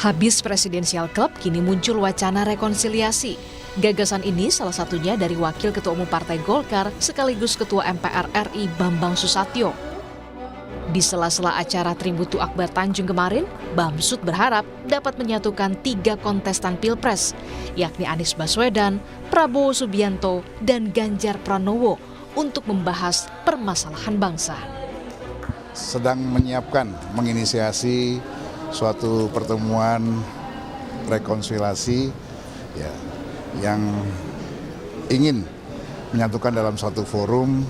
Habis Presidensial Club, kini muncul wacana rekonsiliasi. Gagasan ini salah satunya dari Wakil Ketua Umum Partai Golkar sekaligus Ketua MPR RI Bambang Susatyo. Di sela-sela acara Tributu Akbar Tanjung kemarin, Bamsud berharap dapat menyatukan 3 kontestan Pilpres, yakni Anies Baswedan, Prabowo Subianto, dan Ganjar Pranowo untuk membahas permasalahan bangsa. Sedang menyiapkan, menginisiasi suatu pertemuan rekonsiliasi ya, yang ingin menyatukan dalam satu forum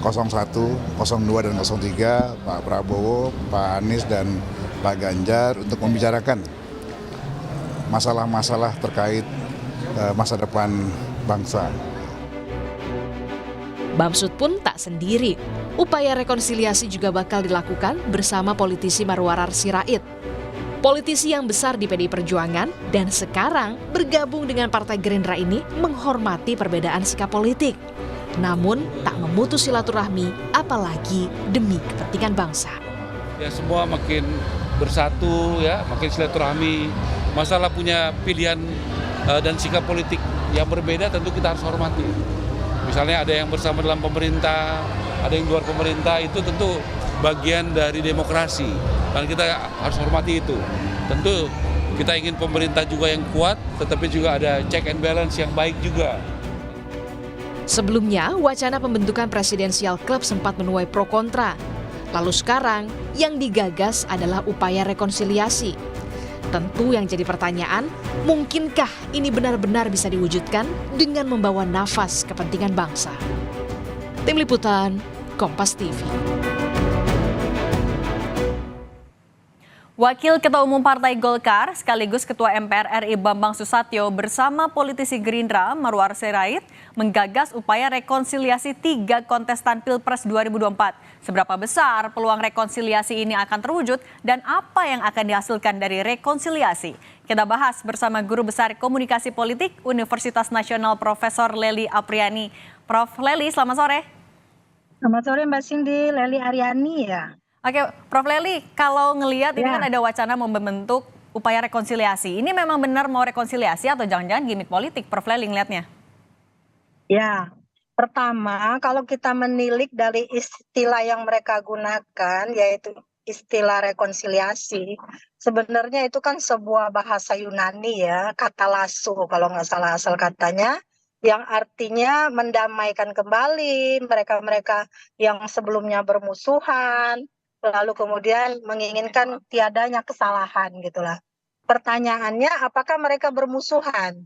01, 02, dan 03 Pak Prabowo, Pak Anies, dan Pak Ganjar untuk membicarakan masalah-masalah terkait masa depan bangsa. Bamsud pun tak sendiri. Upaya rekonsiliasi juga bakal dilakukan bersama politisi Marwarar Sirait. Politisi yang besar di PDI Perjuangan dan sekarang bergabung dengan Partai Gerindra ini menghormati perbedaan sikap politik. Namun tak memutus silaturahmi apalagi demi kepentingan bangsa. Ya semua makin bersatu ya, makin silaturahmi. Masalah punya pilihan dan sikap politik yang berbeda tentu kita harus hormati. Misalnya ada yang bersama dalam pemerintah, ada yang luar pemerintah, itu tentu bagian dari demokrasi dan kita harus hormati itu. Tentu kita ingin pemerintah juga yang kuat, tetapi juga ada check and balance yang baik juga. Sebelumnya, wacana pembentukan Presidensial Club sempat menuai pro kontra. Lalu sekarang, yang digagas adalah upaya rekonsiliasi. Tentu yang jadi pertanyaan, mungkinkah ini benar-benar bisa diwujudkan dengan membawa nafas kepentingan bangsa? Tim Liputan, Kompas TV. Wakil Ketua Umum Partai Golkar sekaligus Ketua MPR RI Bambang Susatyo bersama politisi Gerindra Marwarar Sirait menggagas upaya rekonsiliasi 3 kontestan Pilpres 2024. Seberapa besar peluang rekonsiliasi ini akan terwujud dan apa yang akan dihasilkan dari rekonsiliasi? Kita bahas bersama Guru Besar Komunikasi Politik Universitas Nasional Profesor Lely Apriani. Prof. Lely, selamat sore. Selamat sore Mbak Cindy, Lely Apriani ya. Oke, Prof. Lely, kalau ngelihat ini kan ada wacana mau membentuk upaya rekonsiliasi. Ini memang benar mau rekonsiliasi atau jangan-jangan gimmick politik, Prof. Lely ngelihatnya? Ya, pertama kalau kita menilik dari istilah yang mereka gunakan, yaitu istilah rekonsiliasi, sebenarnya itu kan sebuah bahasa Yunani ya, kata lasso kalau nggak salah asal katanya, yang artinya mendamaikan kembali mereka-mereka yang sebelumnya bermusuhan, lalu kemudian menginginkan tiadanya kesalahan gitulah. Pertanyaannya, apakah mereka bermusuhan?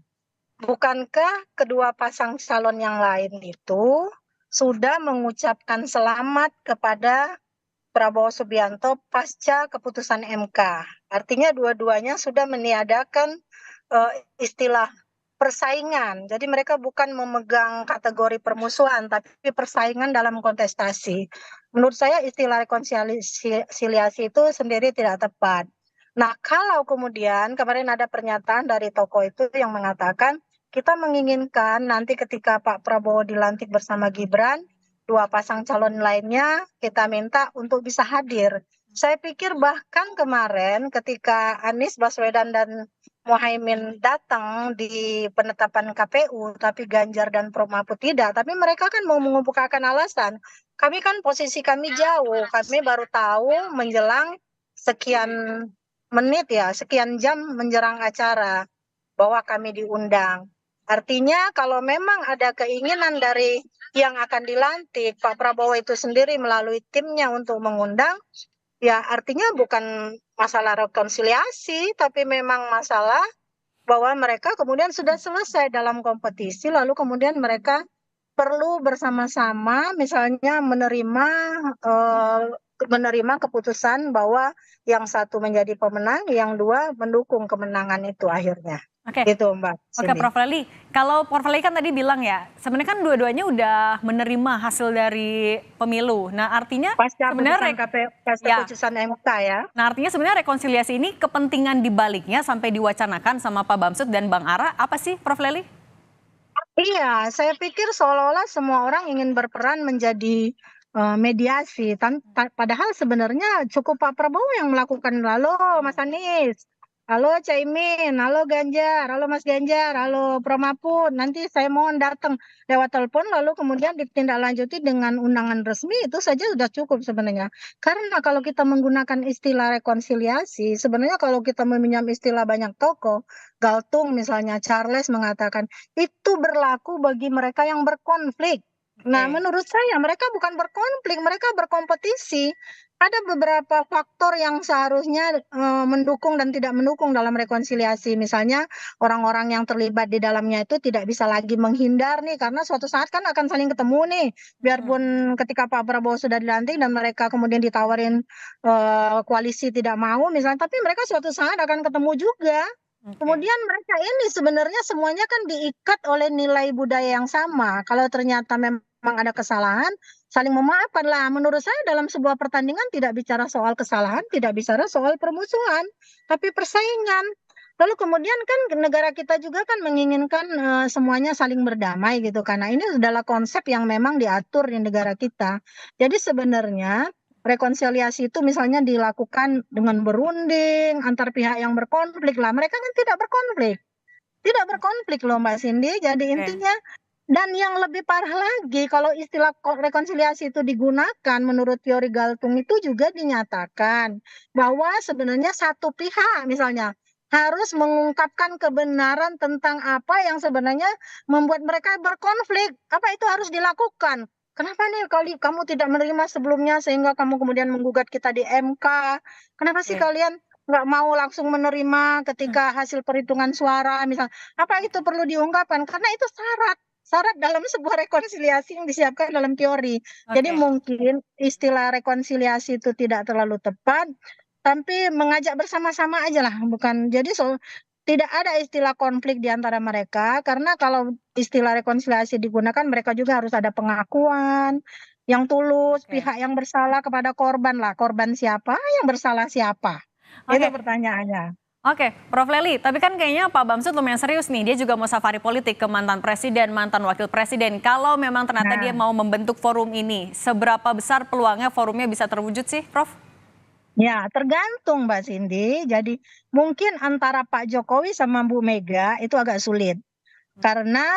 Bukankah kedua pasang calon yang lain itu sudah mengucapkan selamat kepada Prabowo Subianto pasca keputusan MK? Artinya dua-duanya sudah meniadakan istilah persaingan. Jadi mereka bukan memegang kategori permusuhan, tapi persaingan dalam kontestasi. Menurut saya istilah rekonsiliasi itu sendiri tidak tepat. Nah, kalau kemudian kemarin ada pernyataan dari tokoh itu yang mengatakan kita menginginkan nanti ketika Pak Prabowo dilantik bersama Gibran, 2 pasang calon lainnya kita minta untuk bisa hadir. Saya pikir bahkan kemarin ketika Anies Baswedan dan Muhaimin datang di penetapan KPU, tapi Ganjar dan Prof Mahfud tidak, tapi mereka kan mau mengemukakan alasan. Kami kan posisi kami jauh, kami baru tahu menjelang sekian menit ya, sekian jam menjelang acara bahwa kami diundang. Artinya kalau memang ada keinginan dari yang akan dilantik, Pak Prabowo itu sendiri melalui timnya untuk mengundang, ya artinya bukan masalah rekonsiliasi, tapi memang masalah bahwa mereka kemudian sudah selesai dalam kompetisi, lalu kemudian mereka perlu bersama-sama misalnya menerima keputusan bahwa yang satu menjadi pemenang, yang 2 mendukung kemenangan itu akhirnya. Oke. Gitu Mbak. Oke, Prof. Lely. Kalau Prof. Lely kan tadi bilang ya, sebenarnya kan dua-duanya udah menerima hasil dari pemilu. Nah, artinya sebenarnya keputusan MK ya. Nah, artinya sebenarnya rekonsiliasi ini kepentingan dibaliknya sampai diwacanakan sama Pak Bamsud dan Bang Ara apa sih, Prof. Lely? Iya, saya pikir seolah-olah semua orang ingin berperan menjadi mediasi. Padahal sebenarnya cukup Pak Prabowo yang melakukan, "Halo Mas Anies, halo Caimin, halo Ganjar, halo Mas Ganjar, halo Prof Mahfud, nanti saya mohon datang," lewat telepon lalu kemudian ditindaklanjuti dengan undangan resmi, itu saja sudah cukup sebenarnya. Karena kalau kita menggunakan istilah rekonsiliasi, sebenarnya kalau kita meminjam istilah banyak tokoh, Galtung misalnya, Charles mengatakan, itu berlaku bagi mereka yang berkonflik. Nah, Oke. menurut saya mereka bukan berkonflik, mereka berkompetisi. Ada beberapa faktor yang seharusnya mendukung dan tidak mendukung dalam rekonsiliasi. Misalnya orang-orang yang terlibat di dalamnya itu tidak bisa lagi menghindar nih, karena suatu saat kan akan saling ketemu nih. Mm-mm. Biarpun ketika Pak Prabowo sudah dilantik dan mereka kemudian ditawarin koalisi tidak mau misalnya, tapi mereka suatu saat akan ketemu juga. Oke. Kemudian mereka ini sebenarnya semuanya kan diikat oleh nilai budaya yang sama. Kalau ternyata memang ada kesalahan, saling memaafkan lah. Menurut saya dalam sebuah pertandingan tidak bicara soal kesalahan, tidak bicara soal permusuhan, tapi persaingan. Lalu kemudian kan negara kita juga kan menginginkan semuanya saling berdamai gitu. Karena ini adalah konsep yang memang diatur di negara kita. Jadi sebenarnya rekonsiliasi itu misalnya dilakukan dengan berunding antar pihak yang berkonflik lah. Mereka kan tidak berkonflik loh Mbak Cindy. Jadi Oke. intinya dan yang lebih parah lagi kalau istilah rekonsiliasi itu digunakan menurut teori Galtung itu juga dinyatakan bahwa sebenarnya satu pihak misalnya harus mengungkapkan kebenaran tentang apa yang sebenarnya membuat mereka berkonflik. Apa itu harus dilakukan? Kenapa nih kalau kamu tidak menerima sebelumnya sehingga kamu kemudian menggugat kita di MK? Kenapa sih Oke. kalian nggak mau langsung menerima ketika hasil perhitungan suara misalnya? Apa itu perlu diungkapkan? Karena itu syarat dalam sebuah rekonsiliasi yang disiapkan dalam teori. Jadi Oke. mungkin istilah rekonsiliasi itu tidak terlalu tepat, tapi mengajak bersama-sama aja lah, bukan. Jadi tidak ada istilah konflik di antara mereka, karena kalau istilah rekonsiliasi digunakan, mereka juga harus ada pengakuan yang tulus, Oke. pihak yang bersalah kepada korban lah. Korban siapa, yang bersalah siapa? Itu Oke. pertanyaannya. Oke, Prof. Leli, tapi kan kayaknya Pak Bamsud lumayan serius nih. Dia juga mau safari politik ke mantan presiden, mantan wakil presiden. Kalau memang ternyata dia Nah, mau membentuk forum ini, seberapa besar peluangnya forumnya bisa terwujud sih, Prof? ya, tergantung Mbak Cindy. Jadi mungkin antara Pak Jokowi sama Bu Mega itu agak sulit. Karena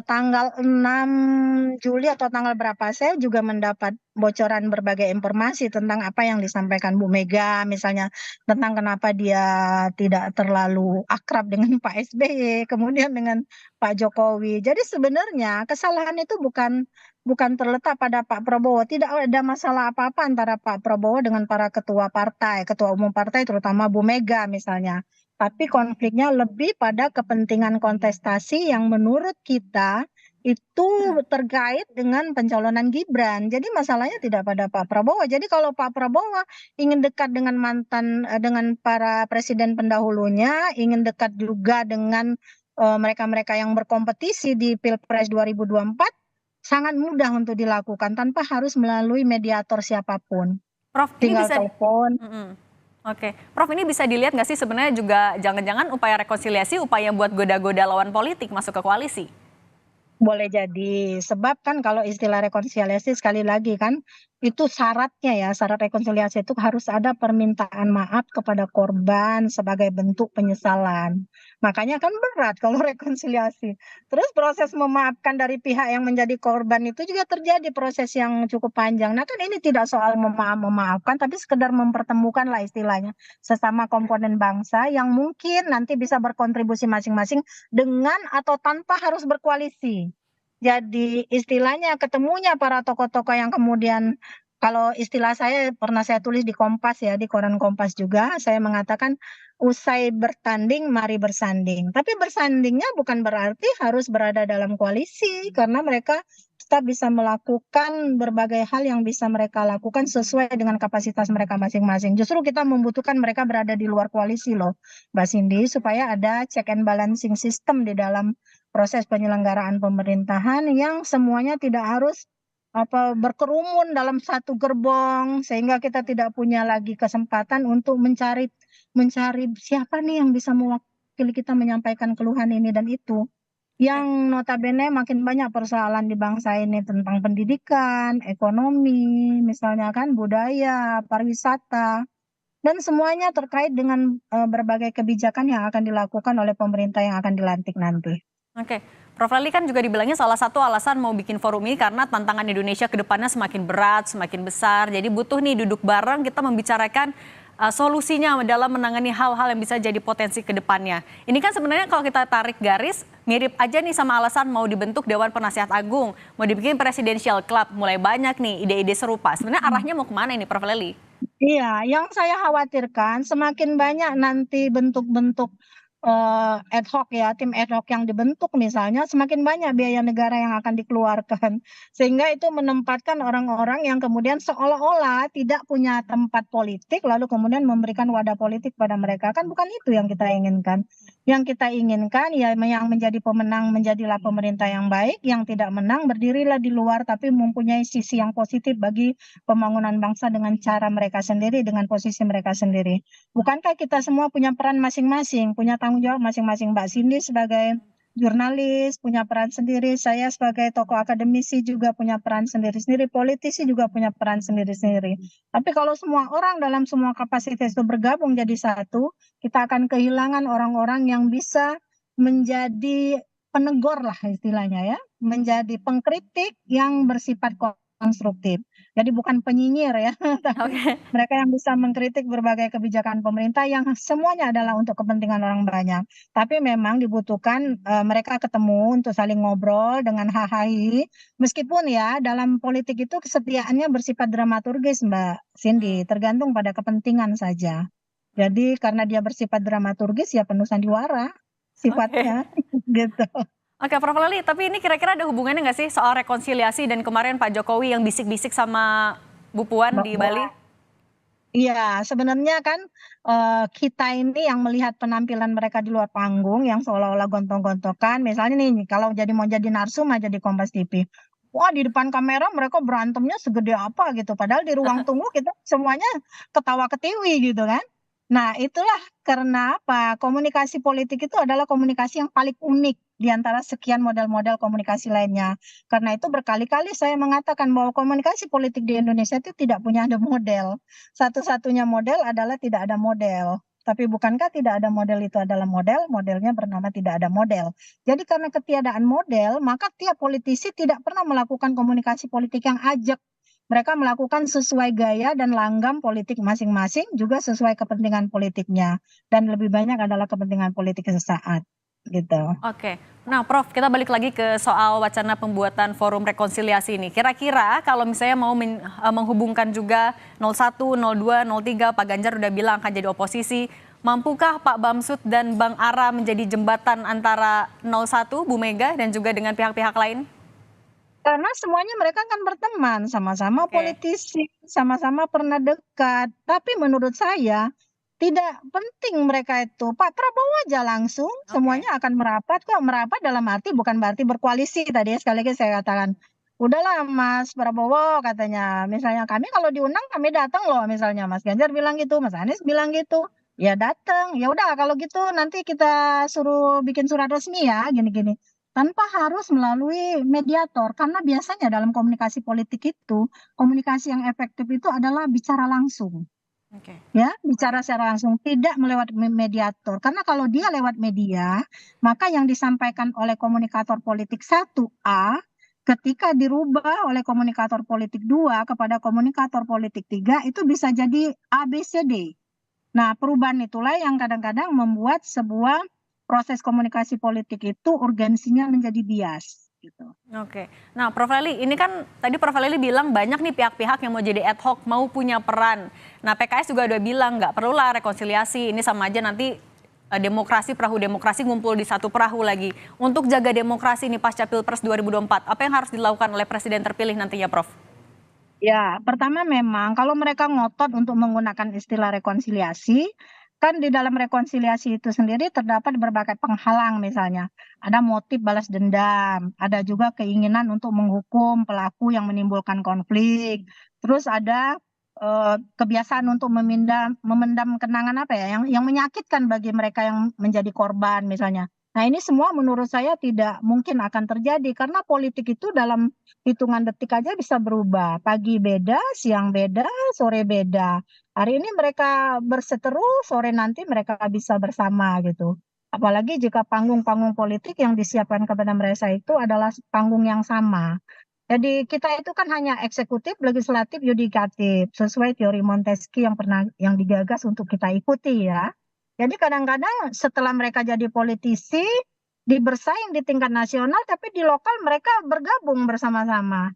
tanggal 6 Juli atau tanggal berapa saya juga mendapat bocoran berbagai informasi tentang apa yang disampaikan Bu Mega, misalnya tentang kenapa dia tidak terlalu akrab dengan Pak SBY, kemudian dengan Pak Jokowi. Jadi sebenarnya kesalahan itu bukan bukan terletak pada Pak Prabowo. Tidak ada masalah apa-apa antara Pak Prabowo dengan para ketua partai, ketua umum partai terutama Bu Mega misalnya. Tapi konfliknya lebih pada kepentingan kontestasi yang menurut kita itu terkait dengan pencalonan Gibran. Jadi masalahnya tidak pada Pak Prabowo. Jadi kalau Pak Prabowo ingin dekat dengan dengan para presiden pendahulunya, ingin dekat juga dengan mereka-mereka yang berkompetisi di Pilpres 2024, sangat mudah untuk dilakukan tanpa harus melalui mediator siapapun. Prof, ini Tinggal bisa. telepon. Mm-mm. Oke, Prof, ini bisa dilihat nggak sih sebenarnya juga jangan-jangan upaya rekonsiliasi, upaya buat goda-goda lawan politik masuk ke koalisi? Boleh jadi, sebab kan kalau istilah rekonsiliasi sekali lagi kan, itu syaratnya ya, syarat rekonsiliasi itu harus ada permintaan maaf kepada korban sebagai bentuk penyesalan. Makanya kan berat kalau rekonsiliasi. Terus proses memaafkan dari pihak yang menjadi korban itu juga terjadi proses yang cukup panjang. Nah kan ini tidak soal memaafkan, tapi sekedar mempertemukan lah istilahnya. Sesama komponen bangsa yang mungkin nanti bisa berkontribusi masing-masing dengan atau tanpa harus berkoalisi. Jadi istilahnya ketemunya para tokoh-tokoh yang kemudian kalau istilah saya pernah saya tulis di Kompas ya, di koran Kompas juga, saya mengatakan usai bertanding mari bersanding. Tapi bersandingnya bukan berarti harus berada dalam koalisi karena mereka tetap bisa melakukan berbagai hal yang bisa mereka lakukan sesuai dengan kapasitas mereka masing-masing. Justru kita membutuhkan mereka berada di luar koalisi loh, Mbak Cindy, supaya ada check and balancing system di dalam proses penyelenggaraan pemerintahan yang semuanya tidak harus berkerumun dalam satu gerbong sehingga kita tidak punya lagi kesempatan untuk mencari mencari siapa nih yang bisa mewakili kita menyampaikan keluhan ini dan itu. yang notabene makin banyak persoalan di bangsa ini tentang pendidikan, ekonomi, misalnya kan budaya, pariwisata, dan semuanya terkait dengan berbagai kebijakan yang akan dilakukan oleh pemerintah yang akan dilantik nanti. Oke, Prof. Lali kan juga dibilangnya salah satu alasan mau bikin forum ini karena tantangan Indonesia ke depannya semakin berat, semakin besar. Jadi butuh nih duduk bareng kita membicarakan solusinya dalam menangani hal-hal yang bisa jadi potensi ke depannya. Ini kan sebenarnya kalau kita tarik garis mirip aja nih sama alasan mau dibentuk Dewan Penasihat Agung, mau dibikin Presidential Club, mulai banyak nih ide-ide serupa. Sebenarnya arahnya mau kemana ini Prof. Lali? Iya, yang saya khawatirkan semakin banyak nanti bentuk-bentuk ad hoc ya, tim ad hoc yang dibentuk misalnya, semakin banyak biaya negara yang akan dikeluarkan. Sehingga itu menempatkan orang-orang yang kemudian seolah-olah tidak punya tempat politik, lalu kemudian memberikan wadah politik pada mereka. Kan bukan itu yang kita inginkan. Yang kita inginkan ya yang menjadi pemenang menjadilah pemerintah yang baik, yang tidak menang berdirilah di luar tapi mempunyai sisi yang positif bagi pembangunan bangsa dengan cara mereka sendiri, dengan posisi mereka sendiri. Bukankah kita semua punya peran masing-masing, punya tanggung jawab masing-masing. Mbak Cindy sebagai jurnalis punya peran sendiri, saya sebagai tokoh akademisi juga punya peran sendiri-sendiri, politisi juga punya peran sendiri-sendiri. Tapi kalau semua orang dalam semua kapasitas itu bergabung jadi satu, kita akan kehilangan orang-orang yang bisa menjadi penegor lah istilahnya ya, menjadi pengkritik yang bersifat konstruktif. Jadi bukan penyinyir ya, tapi Oke. mereka yang bisa mengkritik berbagai kebijakan pemerintah yang semuanya adalah untuk kepentingan orang banyak. Tapi memang dibutuhkan mereka ketemu untuk saling ngobrol dengan hahaha. Meskipun ya dalam politik itu kesetiaannya bersifat dramaturgis Mbak Cindy, tergantung pada kepentingan saja. Jadi karena dia bersifat dramaturgis ya penuh sandiwara Oke. sifatnya gitu. Oke, Prof. Lali, tapi ini kira-kira ada hubungannya nggak sih soal rekonsiliasi dan kemarin Pak Jokowi yang bisik-bisik sama Bu Puan di Bali? Iya, sebenarnya kan kita ini yang melihat penampilan mereka di luar panggung yang seolah-olah gontok-gontokan, misalnya nih kalau mau jadi narsum aja di Kompas TV. Wah, di depan kamera mereka berantemnya segede apa gitu, padahal di ruang tunggu kita semuanya ketawa-ketiwi gitu kan. Nah, itulah karena apa? Komunikasi politik itu adalah komunikasi yang paling unik di antara sekian model-model komunikasi lainnya. Karena itu berkali-kali saya mengatakan bahwa komunikasi politik di Indonesia itu tidak punya ada model. Satu-satunya model adalah tidak ada model. Tapi bukankah tidak ada model itu adalah model? Modelnya bernama tidak ada model. Jadi karena ketiadaan model, maka tiap politisi tidak pernah melakukan komunikasi politik yang ajak. Mereka melakukan sesuai gaya dan langgam politik masing-masing, juga sesuai kepentingan politiknya. Dan lebih banyak adalah kepentingan politik sesaat. Gitu. Oke, nah Prof, kita balik lagi ke soal wacana pembuatan forum rekonsiliasi ini. Kira-kira kalau misalnya mau menghubungkan juga 01, 02, 03, Pak Ganjar udah bilang akan jadi oposisi, mampukah Pak Bamsud dan Bang Ara menjadi jembatan antara 01, Bu Mega, dan juga dengan pihak-pihak lain? Karena semuanya mereka kan berteman, sama-sama Oke. politisi, sama-sama pernah dekat. Tapi menurut saya tidak penting mereka itu. Pak Prabowo aja langsung, Oke. semuanya akan merapat kok. Merapat dalam arti bukan berarti berkoalisi tadi ya, sekali lagi saya katakan. Udahlah Mas Prabowo katanya, misalnya kami kalau diundang kami datang loh misalnya. Mas Ganjar bilang gitu, Mas Anies bilang gitu. Ya datang, ya udah kalau gitu nanti kita suruh bikin surat resmi ya, gini-gini. Tanpa harus melalui mediator, karena biasanya dalam komunikasi politik itu, komunikasi yang efektif itu adalah bicara langsung. Oke. Ya, Oke. bicara secara langsung, tidak melewat mediator. Karena kalau dia lewat media, maka yang disampaikan oleh komunikator politik 1A, ketika dirubah oleh komunikator politik 2 kepada komunikator politik 3, itu bisa jadi ABCD. Nah, perubahan itulah yang kadang-kadang membuat sebuah proses komunikasi politik itu urgensinya menjadi bias gitu. Oke. Nah, Prof. Lali, ini kan tadi Prof. Lali bilang banyak nih pihak-pihak yang mau jadi ad hoc, mau punya peran. Nah, PKS juga udah bilang nggak perlulah rekonsiliasi, ini sama aja nanti demokrasi, perahu demokrasi ngumpul di satu perahu lagi. Untuk jaga demokrasi ini pasca Pilpres 2024, apa yang harus dilakukan oleh Presiden terpilih nantinya, Prof? Ya, pertama memang kalau mereka ngotot untuk menggunakan istilah rekonsiliasi, kan di dalam rekonsiliasi itu sendiri terdapat berbagai penghalang misalnya. Ada motif balas dendam, ada juga keinginan untuk menghukum pelaku yang menimbulkan konflik. Terus ada kebiasaan untuk memendam kenangan apa ya yang menyakitkan bagi mereka yang menjadi korban misalnya. Nah, ini semua menurut saya tidak mungkin akan terjadi karena politik itu dalam hitungan detik aja bisa berubah. Pagi beda, siang beda, sore beda. Hari ini mereka berseteru, sore nanti mereka bisa bersama gitu. Apalagi jika panggung-panggung politik yang disiapkan kepada mereka itu adalah panggung yang sama. Jadi kita itu kan hanya eksekutif, legislatif, yudikatif sesuai teori Montesquieu yang digagas untuk kita ikuti ya. Jadi kadang-kadang setelah mereka jadi politisi, bersaing di tingkat nasional, tapi di lokal mereka bergabung bersama-sama.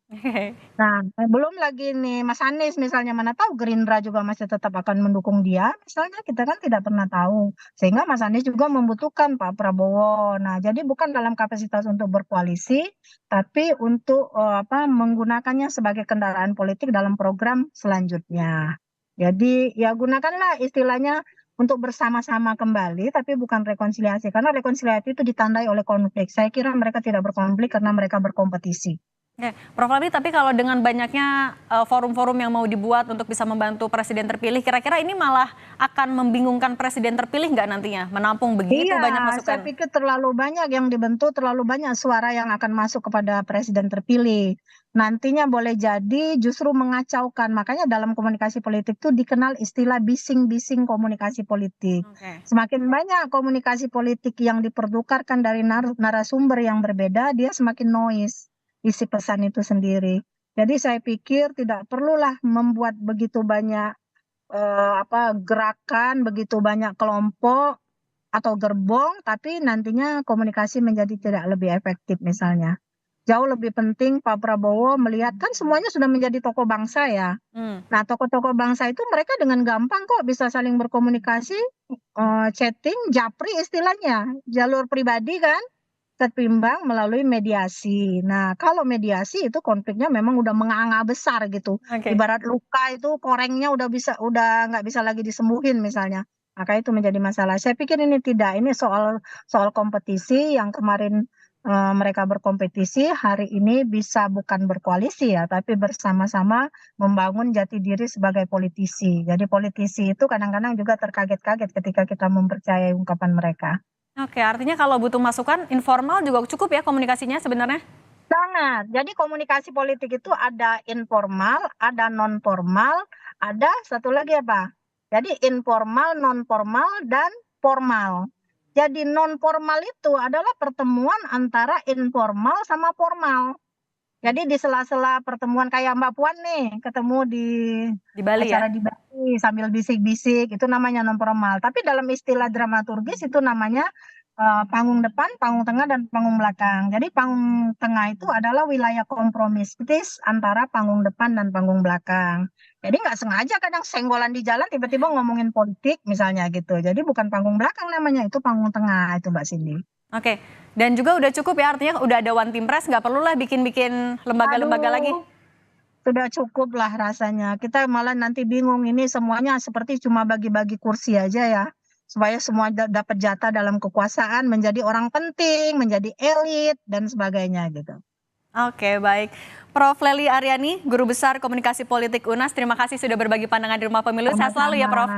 Nah, belum lagi nih Mas Anies misalnya, mana tahu Gerindra juga masih tetap akan mendukung dia, misalnya kita kan tidak pernah tahu. Sehingga Mas Anies juga membutuhkan Pak Prabowo. Nah, jadi bukan dalam kapasitas untuk berkoalisi, tapi untuk menggunakannya sebagai kendaraan politik dalam program selanjutnya. Jadi ya gunakanlah istilahnya untuk bersama-sama kembali, tapi bukan rekonsiliasi. Karena rekonsiliasi itu ditandai oleh konflik. Saya kira mereka tidak berkonflik karena mereka berkompetisi. Oke, Prof. Lamli, tapi kalau dengan banyaknya forum-forum yang mau dibuat untuk bisa membantu presiden terpilih, kira-kira ini malah akan membingungkan presiden terpilih nggak nantinya? Menampung begitu banyak Iya, masukan. saya pikir terlalu banyak yang dibentuk, terlalu banyak suara yang akan masuk kepada presiden terpilih. Nantinya boleh jadi justru mengacaukan. Makanya dalam komunikasi politik itu dikenal istilah bising-bising komunikasi politik. Oke. Semakin banyak komunikasi politik yang dipertukarkan dari narasumber yang berbeda, dia semakin noise isi pesan itu sendiri. Jadi saya pikir tidak perlulah membuat begitu banyak gerakan, begitu banyak kelompok atau gerbong, tapi nantinya komunikasi menjadi tidak lebih efektif misalnya. Jauh lebih penting Pak Prabowo melihat kan semuanya sudah menjadi tokoh bangsa ya. Nah, tokoh-tokoh bangsa itu mereka dengan gampang kok bisa saling berkomunikasi, chatting, japri istilahnya, jalur pribadi kan, ketimbang melalui mediasi. Nah, kalau mediasi itu konfliknya memang udah menganga besar gitu. Oke. Ibarat luka itu korengnya udah nggak bisa lagi disembuhin misalnya. Maka itu menjadi masalah. Saya pikir ini tidak, ini soal soal kompetisi yang kemarin mereka berkompetisi, hari ini bisa bukan berkoalisi ya, tapi bersama-sama membangun jati diri sebagai politisi. Jadi politisi itu kadang-kadang juga terkaget-kaget ketika kita mempercayai ungkapan mereka. Oke, artinya kalau butuh masukan informal juga cukup ya komunikasinya sebenarnya? Sangat. Jadi komunikasi politik itu ada informal, ada non formal, ada satu lagi apa? Jadi informal, non formal, dan formal. Jadi non formal itu adalah pertemuan antara informal sama formal. Jadi di sela-sela pertemuan kayak Mbak Puan nih, ketemu di Di Bali ya? acara di Bali sambil bisik-bisik, itu namanya non formal. Tapi dalam istilah dramaturgis itu namanya panggung depan, panggung tengah, dan panggung belakang. Jadi panggung tengah itu adalah wilayah kompromistis antara panggung depan dan panggung belakang. Jadi nggak sengaja kadang senggolan di jalan tiba-tiba ngomongin politik misalnya gitu. Jadi bukan panggung belakang namanya, itu panggung tengah itu Mbak Cindy. Oke, dan juga udah cukup ya, artinya udah ada One Team Press, nggak perlulah bikin-bikin lembaga-lembaga lagi? Sudah cukup lah rasanya. Kita malah nanti bingung ini semuanya seperti cuma bagi-bagi kursi aja ya. Supaya semua dapat jatah dalam kekuasaan, menjadi orang penting, menjadi elit, dan sebagainya gitu. Oke, baik. Prof. Lely Aryani, Guru Besar Komunikasi Politik UNAS, terima kasih sudah berbagi pandangan di Rumah Pemilu. Sehat selalu ya, Prof.